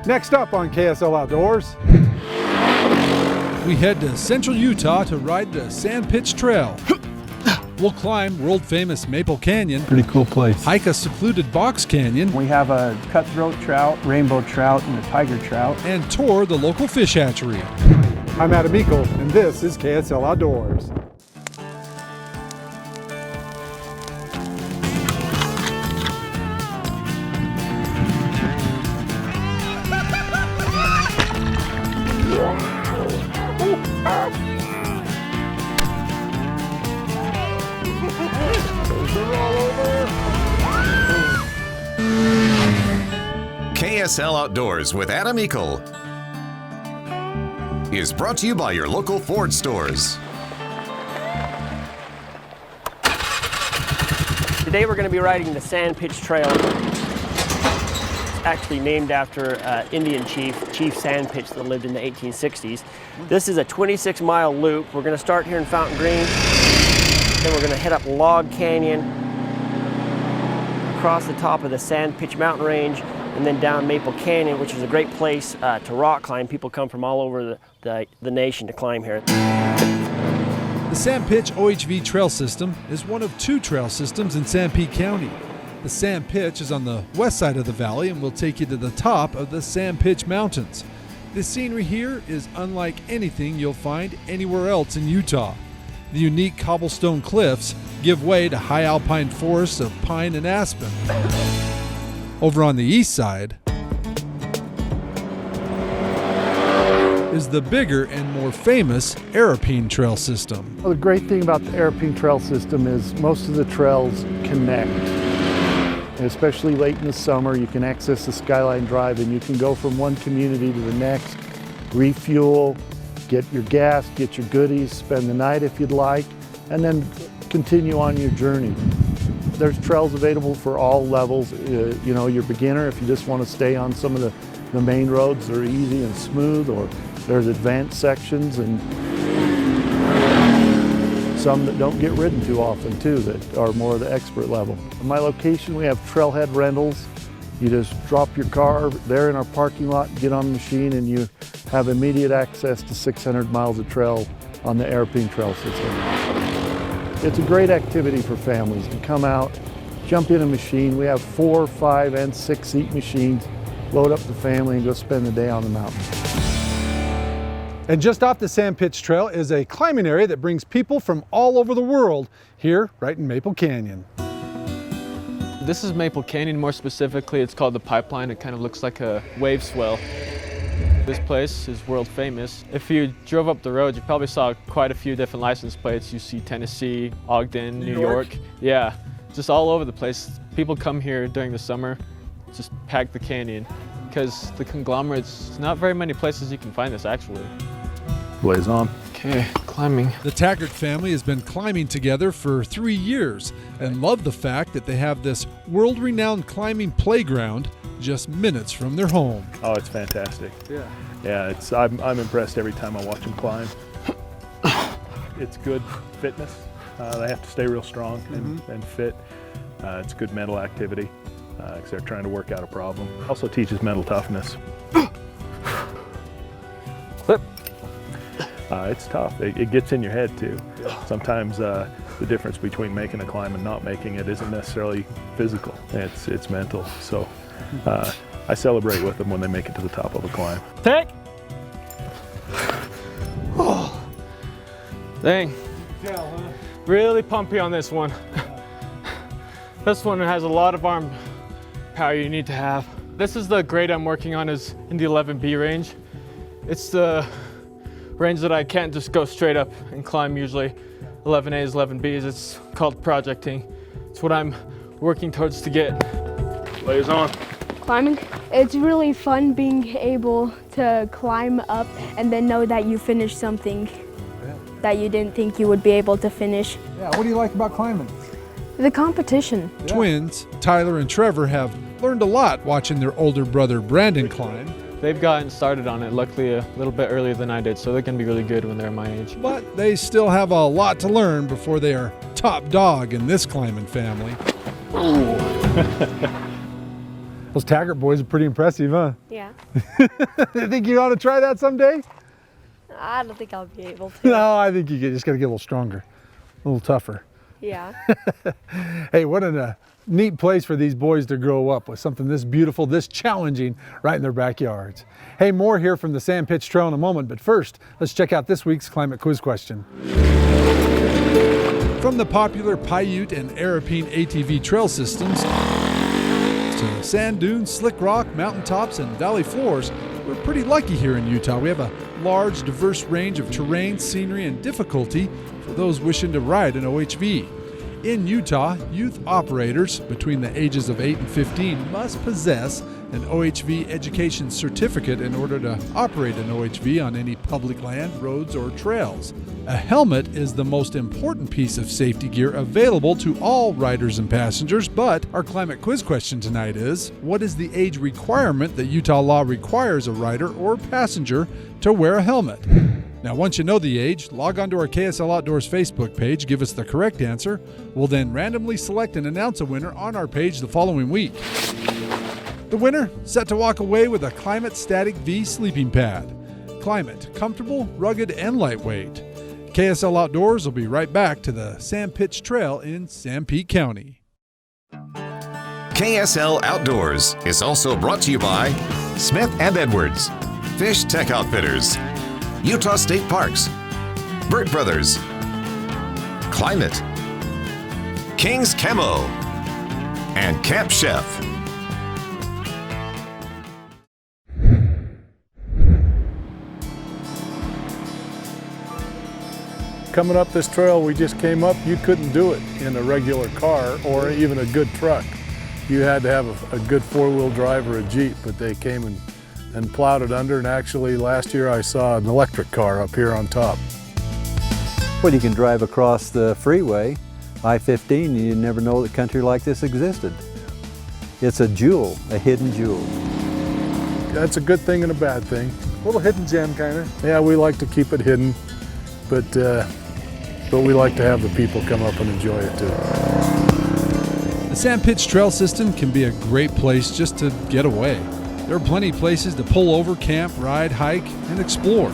Next up on KSL Outdoors. We head to central Utah to ride the Sanpitch Trail. We'll climb world-famous Maple Canyon. Pretty cool place. Hike a secluded box canyon. We have a cutthroat trout, rainbow trout, and a tiger trout. And tour the local fish hatchery. I'm Adam Eakle, and this is KSL Outdoors. KSL Outdoors with Adam Eakle is brought to you by your local Ford stores. Today we're going to be riding the Sanpitch Trail. It's actually named after Indian Chief Sanpitch that lived in the 1860s. This is a 26-mile loop. We're going to start here in Fountain Green, then we're going to head up Log Canyon, across the top of the Sanpitch mountain range, and then down Maple Canyon, which is a great place to rock climb. People come from all over the nation to climb here. The Sanpitch OHV trail system is one of two trail systems in Sanpete County. The Sanpitch is on the west side of the valley and will take you to the top of the Sanpitch Mountains. The scenery here is unlike anything you'll find anywhere else in Utah. The unique cobblestone cliffs give way to high alpine forests of pine and aspen. Over on the east side is the bigger and more famous Arapine Trail system. Well, the great thing about the Arapine Trail system is most of the trails connect. And especially late in the summer, you can access the Skyline Drive and you can go from one community to the next, refuel, get your gas, get your goodies, spend the night if you'd like, and then continue on your journey. There's trails available for all levels. You know, you're beginner if you just want to stay on some of the main roads. They're easy and smooth, or there's advanced sections and some that don't get ridden too often too, that are more of the expert level. In my location, we have trailhead rentals. You just drop your car there in our parking lot, get on the machine, and you have immediate access to 600 miles of trail on the Arapine Trail system. It's a great activity for families to come out, jump in a machine. We have 4, 5, and 6 seat machines. Load up the family and go spend the day on the mountain. And just off the Sanpitch Trail is a climbing area that brings people from all over the world here right in Maple Canyon. This is Maple Canyon. More specifically, it's called the Pipeline. It kind of looks like a wave swell. This place is world famous. If you drove up the road, you probably saw quite a few different license plates. You see Tennessee, Ogden, New York. Yeah, just all over the place. People come here during the summer, just pack the canyon, because the conglomerates, not very many places you can find this actually. Blaze on. Okay, climbing. The Taggart family has been climbing together for 3 years and love the fact that they have this world-renowned climbing playground just minutes from their home. Oh, it's fantastic. Yeah, I'm impressed every time I watch them climb. It's good fitness. They have to stay real strong and fit. It's good mental activity because they're trying to work out a problem. Also teaches mental toughness. Clip. It's tough. It gets in your head too. Sometimes the difference between making a climb and not making it isn't necessarily physical. It's mental. So I celebrate with them when they make it to the top of a climb. Take. Oh, dang. Really pumpy on this one. This one has a lot of arm power you need to have. This is the grade I'm working on, is in the 11B range. It's the range that I can't just go straight up and climb usually. 11As, 11Bs, it's called projecting. It's what I'm working towards to get. Blaze on. Climbing. It's really fun being able to climb up and then know that you finished something that you didn't think you would be able to finish. Yeah, what do you like about climbing? The competition. Yeah. Twins, Tyler and Trevor, have learned a lot watching their older brother Brandon climb. They've gotten started on it, luckily a little bit earlier than I did, so they're gonna be really good when they're my age. But they still have a lot to learn before they are top dog in this climbing family. Those Taggart boys are pretty impressive, huh? Yeah. You think you ought to try that someday? I don't think I'll be able to. No, I think you just got to get a little stronger, a little tougher. Yeah. Hey, what a neat place for these boys to grow up with something this beautiful, this challenging right in their backyards. Hey, more here from the Sanpitch Trail in a moment, but first, let's check out this week's climate quiz question. From the popular Paiute and Arapeen ATV trail systems to sand dunes, slick rock, mountaintops, and valley floors, we're pretty lucky here in Utah. We have a large, diverse range of terrain, scenery, and difficulty for those wishing to ride an OHV. In Utah, youth operators between the ages of 8 and 15 must possess an OHV education certificate in order to operate an OHV on any public land, roads, or trails. A helmet is the most important piece of safety gear available to all riders and passengers, but our climate quiz question tonight is, what is the age requirement that Utah law requires a rider or passenger to wear a helmet? Now, once you know the age, log on to our KSL Outdoors Facebook page, give us the correct answer. We'll then randomly select and announce a winner on our page the following week. The winner, set to walk away with a Climate Static V sleeping pad. Climate, comfortable, rugged, and lightweight. KSL Outdoors will be right back to the Sanpitch Trail in Sanpete County. KSL Outdoors is also brought to you by Smith & Edwards, Fish Tech Outfitters, Utah State Parks, Burt Brothers, Climate, King's Camo, and Camp Chef. Coming up this trail we just came up, you couldn't do it in a regular car or even a good truck. You had to have a good four-wheel drive or a Jeep, but they came and plowed it under, and actually last year I saw an electric car up here on top. Well, you can drive across the freeway, I-15, and you never know that country like this existed. It's a jewel, a hidden jewel. That's a good thing and a bad thing. A little hidden gem, kind of. Yeah, we like to keep it hidden, but we like to have the people come up and enjoy it too. The Sanpitch Trail system can be a great place just to get away. There are plenty of places to pull over, camp, ride, hike, and explore.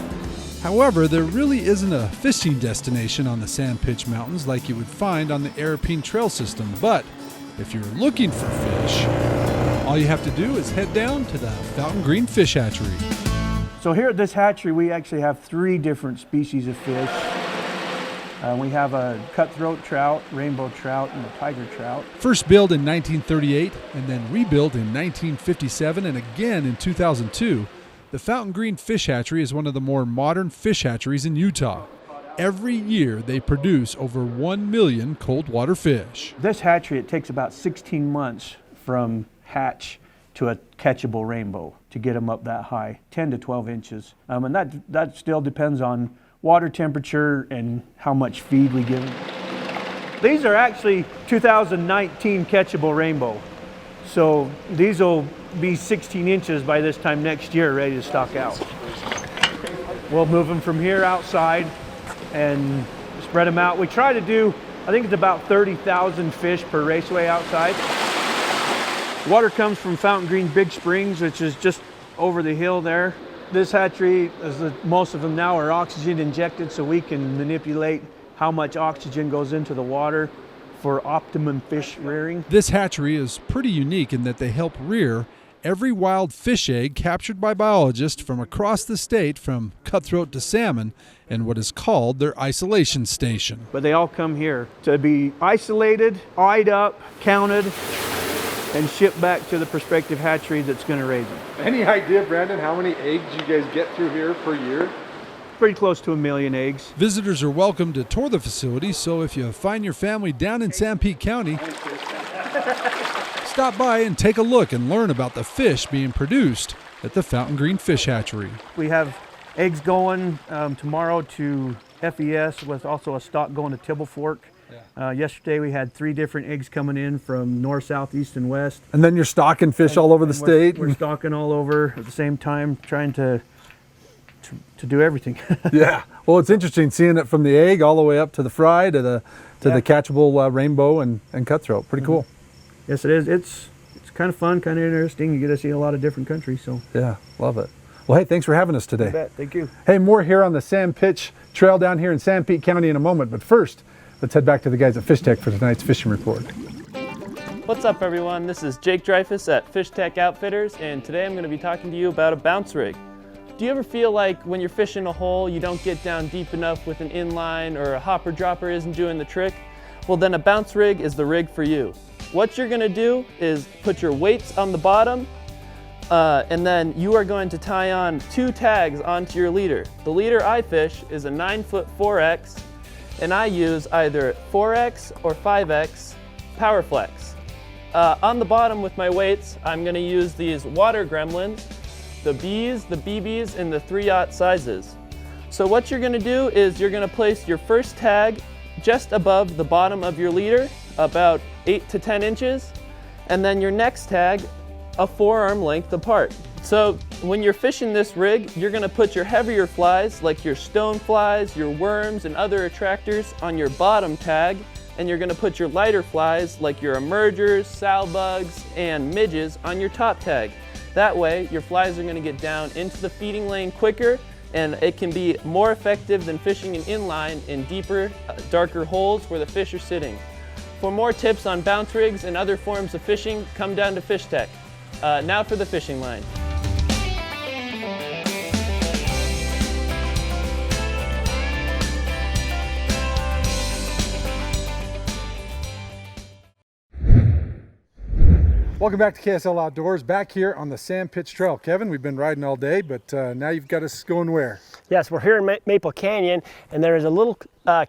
However, there really isn't a fishing destination on the Sanpitch Mountains like you would find on the Arapeen Trail system. But if you're looking for fish, all you have to do is head down to the Fountain Green Fish Hatchery. So here at this hatchery, we actually have 3 different species of fish. We have a cutthroat trout, rainbow trout, and a tiger trout. First built in 1938 and then rebuilt in 1957 and again in 2002, the Fountain Green Fish Hatchery is one of the more modern fish hatcheries in Utah. Every year they produce over 1 million cold water fish. This hatchery, it takes about 16 months from hatch to a catchable rainbow to get them up that high, 10 to 12 inches. And that still depends on water temperature and how much feed we give them. These are actually 2019 catchable rainbow. So these will be 16 inches by this time next year, ready to stock out. We'll move them from here outside and spread them out. We try to do, I think it's about 30,000 fish per raceway outside. Water comes from Fountain Green Big Springs, which is just over the hill there. This hatchery, most of them now are oxygen injected, so we can manipulate how much oxygen goes into the water for optimum fish rearing. This hatchery is pretty unique in that they help rear every wild fish egg captured by biologists from across the state, from cutthroat to salmon, in what is called their isolation station. But they all come here to be isolated, eyed up, counted, and shipped back to the prospective hatchery that's going to raise them. Any idea, Brandon, how many eggs you guys get through here per year? Pretty close to 1 million eggs. Visitors are welcome to tour the facility, so if you find your family down in Sanpete County, stop by and take a look and learn about the fish being produced at the Fountain Green Fish Hatchery. We have eggs going tomorrow to FES, with also a stock going to Tibble Fork. Yesterday we had 3 different eggs coming in from north, south, east, and west. And then you're stocking fish all over the state? We're stocking all over at the same time, trying to do everything. Yeah. Well, it's interesting seeing it from the egg all the way up to the fry to the catchable rainbow and cutthroat. Pretty cool. Yes, it is. It's kind of fun, kind of interesting. You get to see a lot of different countries. So Yeah, love it. Well, hey, thanks for having us today. you bet. Thank you. Hey, more here on the Sanpitch Trail down here in Sanpete County in a moment. But first, let's head back to the guys at Fish Tech for tonight's fishing report. What's up, everyone? This is Jake Dreyfus at Fish Tech Outfitters, and today I'm going to be talking to you about a bounce rig. Do you ever feel like when you're fishing a hole, you don't get down deep enough with an inline, or a hopper dropper isn't doing the trick? Well, then a bounce rig is the rig for you. What you're going to do is put your weights on the bottom, and then you are going to tie on 2 tags onto your leader. The leader I fish is a 9-foot 4X, and I use either 4X or 5X Power Flex. On the bottom with my weights, I'm going to use these water gremlins, the Bs, the BBs, and the 3/0 sizes. So what you're going to do is you're going to place your first tag just above the bottom of your leader, about 8 to 10 inches, and then your next tag a forearm length apart. So when you're fishing this rig, you're going to put your heavier flies, like your stone flies, your worms, and other attractors on your bottom tag, and you're going to put your lighter flies, like your emergers, sow bugs, and midges, on your top tag. That way, your flies are going to get down into the feeding lane quicker, and it can be more effective than fishing an inline in deeper, darker holes where the fish are sitting. For more tips on bounce rigs and other forms of fishing, come down to Fish Tech. Now for the fishing line. Welcome back to KSL Outdoors, back here on the Sanpitch Trail. Kevin, we've been riding all day, but now you've got us going where? Yes, we're here in Maple Canyon, and there is a little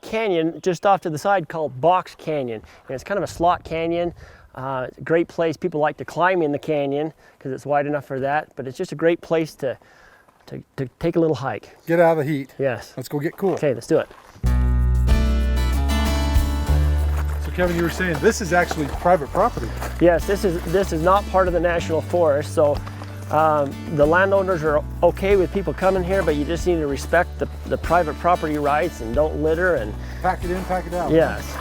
canyon just off to the side called Box Canyon. And it's kind of a slot canyon. It's a great place. People like to climb in the canyon because it's wide enough for that, but it's just a great place to take a little hike. Get out of the heat. Yes. Let's go get cool. Okay, let's do it. So Kevin, you were saying this is actually private property. Yes, this is not part of the National Forest, so the landowners are okay with people coming here, but you just need to respect the private property rights and don't litter and pack it in, pack it out. Yes.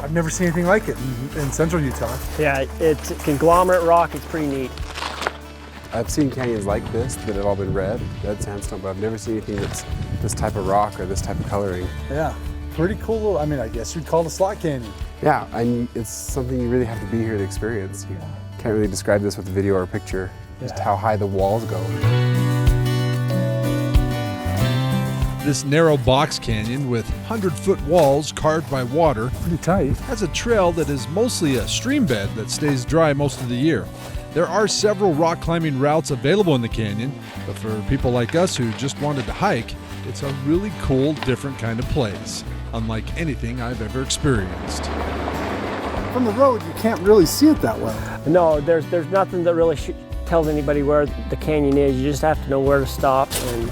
I've never seen anything like it in central Utah. Yeah, it's conglomerate rock. It's pretty neat. I've seen canyons like this that have all been red sandstone, but I've never seen anything that's this type of rock or this type of coloring. Yeah, pretty cool little, I mean, I guess you'd call it a slot canyon. Yeah, and it's something you really have to be here to experience. You can't really describe this with a video or a picture, just how high the walls go. This narrow box canyon with 100-foot walls carved by water, pretty tight, has a trail that is mostly a stream bed that stays dry most of the year. There are several rock climbing routes available in the canyon, but for people like us who just wanted to hike, it's a really cool, different kind of place, unlike anything I've ever experienced. From the road, you can't really see it that well. No, there's nothing that really tells anybody where the canyon is. You just have to know where to stop, and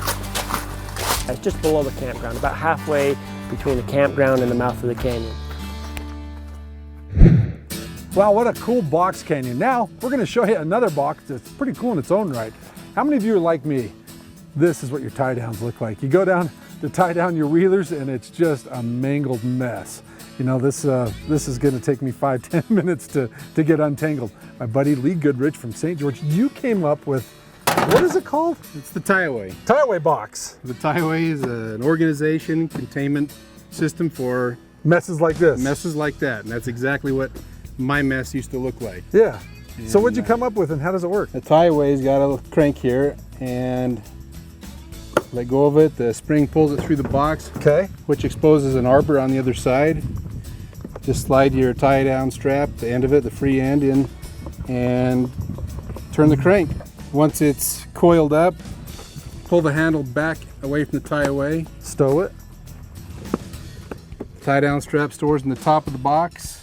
it's just below the campground, about halfway between the campground and the mouth of the canyon. Wow, what a cool box canyon. Now, we're gonna show you another box that's pretty cool in its own right. How many of you are like me? This is what your tie downs look like. You go down to tie down your wheelers and it's just a mangled mess. You know, this is gonna take me 5-10 minutes to get untangled. My buddy Lee Goodrich from St. George, you came up with, what is it called? It's the tie-away. Tie-away box. The tie-away is an organization containment system for messes like this. Messes like that, and that's exactly what my mess used to look like. Yeah. And so what'd you come up with and how does it work? The tie-away's got a crank here and let go of it. The spring pulls it through the box, which exposes an arbor on the other side. Just slide your tie-down strap, the end of it, the free end in, and turn the crank. Once it's coiled up, pull the handle back away from the tie-away. Stow it. Tie-down strap stores in the top of the box.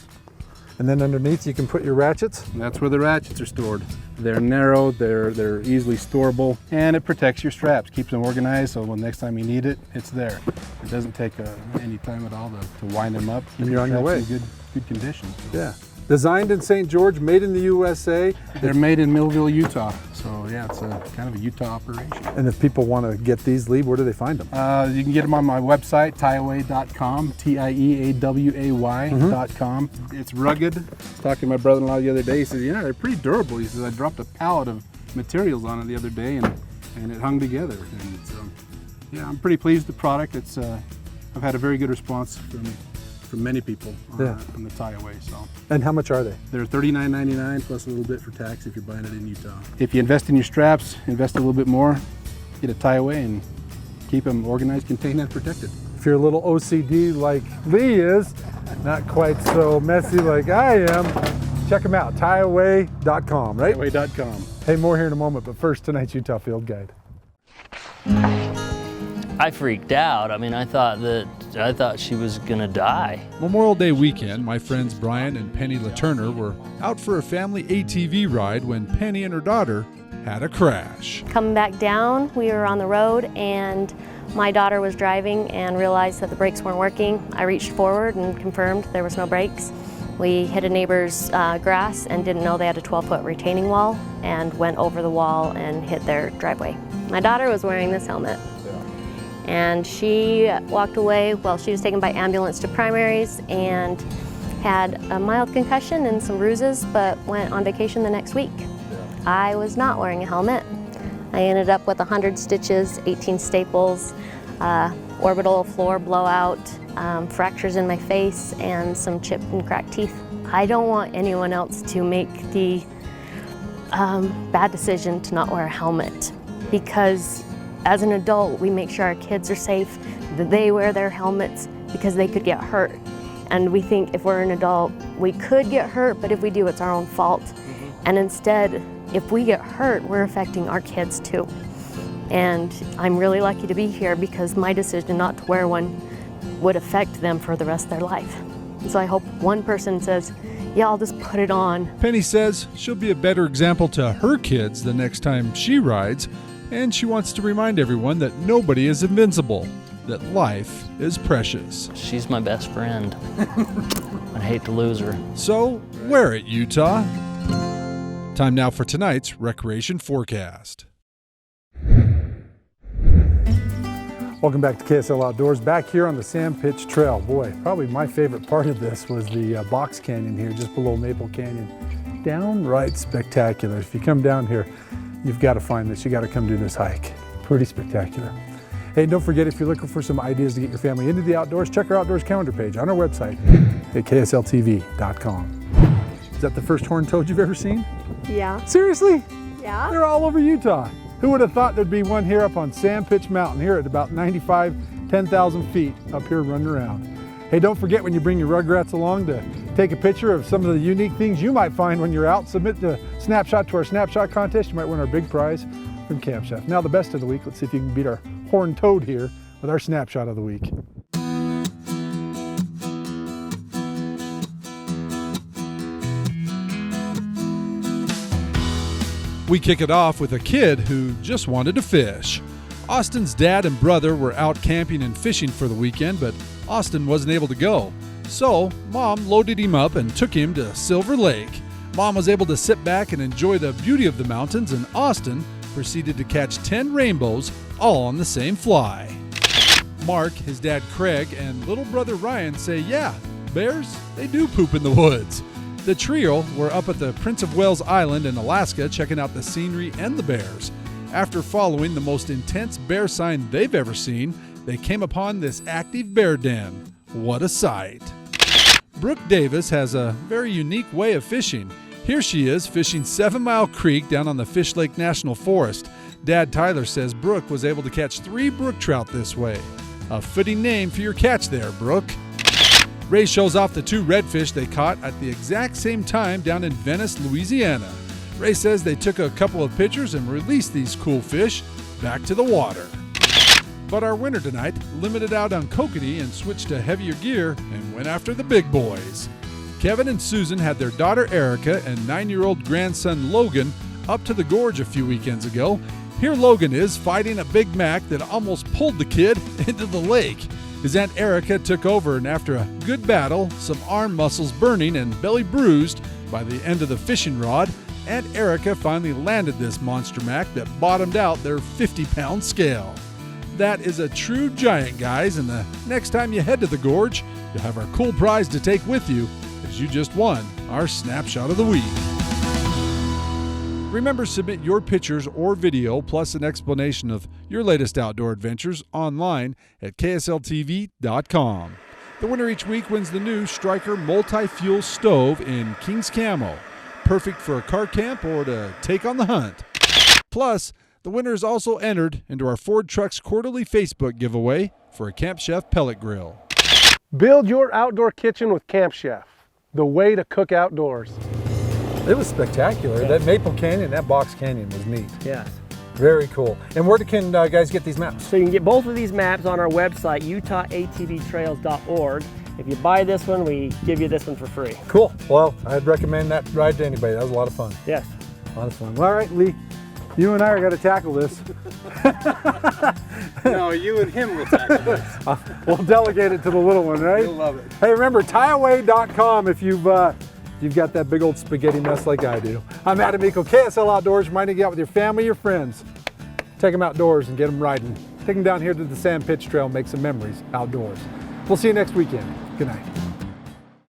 And then underneath you can put your ratchets? And that's where the ratchets are stored. They're narrow, they're easily storable, and it protects your straps, keeps them organized so when next time you need it, it's there. It doesn't take any time at all to wind them up. And you're on your way. In good condition. Yeah. Designed in St. George, made in the USA. They're made in Millville, Utah. So yeah, it's a kind of a Utah operation. And if people want to get these, Lee, where do they find them? You can get them on my website, tieaway.com, TIEAWAY.com. It's rugged. I was talking to my brother-in-law the other day. He says, yeah, they're pretty durable. He says, I dropped a pallet of materials on it the other day and it hung together. And so, yeah, I'm pretty pleased with the product. It's I've had a very good response from many people on the tie-away. So. And how much are they? They're $39.99 plus a little bit for tax if you're buying it in Utah. If you invest in your straps, invest a little bit more, get a tie-away and keep them organized, contained, and protected. If you're a little OCD like Lee is, not quite so messy like I am, check them out, tieaway.com, right? Tieaway.com. Hey, more here in a moment, but first, tonight's Utah Field Guide. I freaked out. I mean, I thought she was gonna die. Memorial Day weekend, my friends Brian and Penny LaTurner were out for a family ATV ride when Penny and her daughter had a crash. Coming back down, we were on the road and my daughter was driving and realized that the brakes weren't working. I reached forward and confirmed there was no brakes. We hit a neighbor's grass and didn't know they had a 12-foot retaining wall and went over the wall and hit their driveway. My daughter was wearing this helmet. And she walked away. Well, she was taken by ambulance to primaries and had a mild concussion and some bruises, but went on vacation the next week. I was not wearing a helmet. I ended up with 100 stitches, 18 staples, orbital floor blowout, fractures in my face, and some chipped and cracked teeth. I don't want anyone else to make the bad decision to not wear a helmet, because as an adult, we make sure our kids are safe, that they wear their helmets because they could get hurt. And we think if we're an adult, we could get hurt, but if we do, it's our own fault. And instead, if we get hurt, we're affecting our kids too. And I'm really lucky to be here because my decision not to wear one would affect them for the rest of their life. So I hope one person says, yeah, I'll just put it on. Penny says she'll be a better example to her kids the next time she rides, and she wants to remind everyone that nobody is invincible, that life is precious. She's my best friend. I'd hate to lose her. So, wear it, Utah. Time now for tonight's Recreation Forecast. Welcome back to KSL Outdoors, back here on the Sanpitch Trail. Boy, probably my favorite part of this was the box canyon here, just below Maple Canyon. Downright spectacular. If you come down here, you've got to find this. You got to come do this hike. Pretty spectacular. Hey, don't forget, if you're looking for some ideas to get your family into the outdoors, check our outdoors calendar page on our website at ksltv.com. Is that the first horned toad you've ever seen? Yeah. Seriously? Yeah. They're all over Utah. Who would have thought there'd be one here up on Sanpitch Mountain, here at about 10,000 feet up here running around. Hey, don't forget when you bring your rugrats along to take a picture of some of the unique things you might find when you're out. Submit the Snapshot to our Snapshot contest. You might win our big prize from Camp Chef. Now the best of the week. Let's see if you can beat our horned toad here with our Snapshot of the week. We kick it off with a kid who just wanted to fish. Austin's dad and brother were out camping and fishing for the weekend, but Austin wasn't able to go. So, Mom loaded him up and took him to Silver Lake. Mom was able to sit back and enjoy the beauty of the mountains, and Austin proceeded to catch 10 rainbows all on the same fly. Mark, his dad Craig, and little brother Ryan say, yeah, bears, they do poop in the woods. The trio were up at the Prince of Wales Island in Alaska checking out the scenery and the bears. After following the most intense bear sign they've ever seen, they came upon this active bear den. What a sight. Brooke Davis has a very unique way of fishing. Here she is fishing 7 Mile Creek down on the Fish Lake National Forest. Dad Tyler says Brooke was able to catch 3 brook trout this way. A fitting name for your catch there, Brooke. Ray shows off the 2 redfish they caught at the exact same time down in Venice, Louisiana. Ray says they took a couple of pictures and released these cool fish back to the water. But our winner tonight limited out on kokanee and switched to heavier gear and went after the big boys. Kevin and Susan had their daughter Erica and 9-year-old grandson Logan up to the gorge a few weekends ago. Here Logan is fighting a Big Mac that almost pulled the kid into the lake. His Aunt Erica took over, and after a good battle, some arm muscles burning and belly bruised by the end of the fishing rod, Aunt Erica finally landed this monster mac that bottomed out their 50-pound scale. That is a true giant, guys, and the next time you head to the gorge, you'll have our cool prize to take with you, as you just won our Snapshot of the Week. Remember, submit your pictures or video plus an explanation of your latest outdoor adventures online at ksltv.com. The winner each week wins the new Striker multi-fuel stove in King's Camo, perfect for a car camp or to take on the hunt. Plus, the winner is also entered into our Ford Trucks quarterly Facebook giveaway for a Camp Chef pellet grill. Build your outdoor kitchen with Camp Chef, the way to cook outdoors. It was spectacular. That Maple Canyon, that Box Canyon was neat. Yes. Very cool. And where can guys get these maps? So you can get both of these maps on our website, utahatvtrails.org. If you buy this one, we give you this one for free. Cool. Well, I'd recommend that ride to anybody. That was a lot of fun. Yes. A lot of fun. All right, Lee, you and I are going to tackle this. No, you and him will tackle this. We'll delegate it to the little one, right? You'll love it. Hey, remember, tieaway.com if you've got that big old spaghetti mess like I do. I'm Adam Eakle, KSL Outdoors, reminding you out with your family, your friends. Take them outdoors and get them riding. Take them down here to the Sanpitch Trail and make some memories outdoors. We'll see you next weekend. Good night.